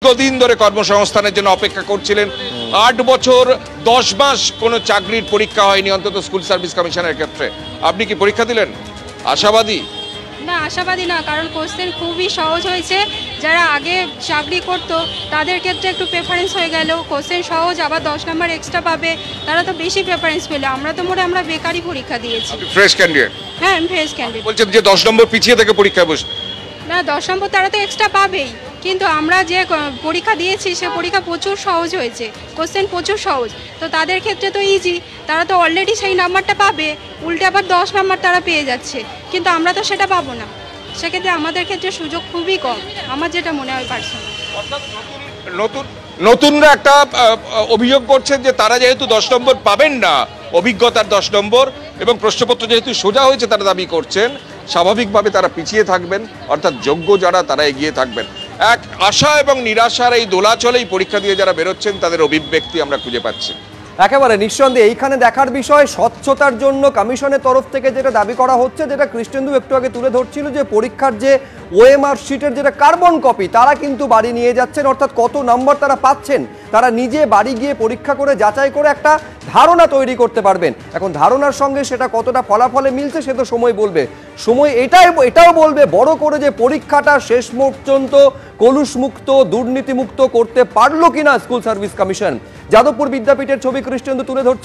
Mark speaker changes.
Speaker 1: দীর্ঘদিন ধরে কর্মসংস্থানের জন্য অপেক্ষা করছিলেন। 8 বছর 10 মাস কোনো চাকরির পরীক্ষা হয়নি, অন্তত স্কুল সার্ভিস কমিশনের ক্ষেত্রে। আপনি কি পরীক্ষা দিলেন? আশাবাদী?
Speaker 2: না, আশাবাদী না, কারণ কোশ্চেন খুবই সহজ হয়েছে। যারা আগে চাকরি করতো তাদের ক্ষেত্রে একটু প্রেফারেন্স হয়ে গেল, কোশ্চেন সহজ, আবার 10 নম্বর এক্সট্রা পাবে, তারা তো বেশি প্রেফারেন্স পেলো। আমরা তো আমরা বেকারি পরীক্ষা দিয়েছি।
Speaker 1: Fresh candidate?
Speaker 2: হ্যাঁ, আমি ফ্রেশ ক্যান্ডিডেট।
Speaker 1: বলছেন যে 10 নম্বর পিছিয়ে থেকে পরীক্ষায় বসে?
Speaker 2: না, 10 নম্বর তারা তো এক্সট্রা পাবেই, কিন্তু আমরা যে পরীক্ষা দিয়েছি সে পরীক্ষা প্রচুর সহজ হয়েছে, কোশ্চেন প্রচুর সহজ, তো তাদের ক্ষেত্রে তো ইজি, তারা তো অলরেডি সেই নাম্বারটা পাবে, উল্টে আবার 10 নম্বর তারা পেয়ে যাচ্ছে, কিন্তু আমরা তো সেটা পাবো না। সেক্ষেত্রে আমাদের ক্ষেত্রে সুযোগ খুবই কম, আমার যেটা মনে হয় পার্সোনালি।
Speaker 1: নতুনরা একটা অভিযোগ করছেন যে তারা যেহেতু 10 নম্বর পাবেন না, অভিজ্ঞতার 10 নম্বর, এবং প্রশ্নপত্র যেহেতু সোজা হয়েছে তারা দাবি করছেন, স্বাভাবিকভাবে তারা পিছিয়ে থাকবেন, অর্থাৎ যোগ্য যারা তারা এগিয়ে থাকবেন। এক আশা এবং নিরাশার এই দোলাচলেই পরীক্ষা দিয়ে যারা বেরোচ্ছেন তাদের অভিব্যক্তি আমরা খুঁজে পাচ্ছি।
Speaker 3: একেবারে নিঃসন্দেহে এইখানে দেখার বিষয় স্বচ্ছতার জন্য কমিশনের তরফ থেকে যেটা দাবি করা হচ্ছে, যেটা কৃষ্ণেন্দু একটু আগে তুলে ধরছিল, যে পরীক্ষার যে ওএমআর শিটের যেটা কার্বন কপি তারা কিন্তু বাড়ি নিয়ে যাচ্ছেন, অর্থাৎ কত নম্বর তারা পাচ্ছেন তারা নিজে বাড়ি গিয়ে পরীক্ষা করে যাচাই করে একটা ধারণা তৈরি করতে পারবেন। এখন ধারণার সঙ্গে সেটা কতটা ফলাফলে মিলছে সে তো সময় বলবে। সময় এটাও বলবে বড় করে যে পরীক্ষাটা শেষ পর্যন্ত কলুষমুক্ত দুর্নীতিমুক্ত করতে পারলো কিনা স্কুল সার্ভিস কমিশন। যাদবপুর বিদ্যাপীঠের ছবি কৃষ্ণেন্দু তুলে ধরছি।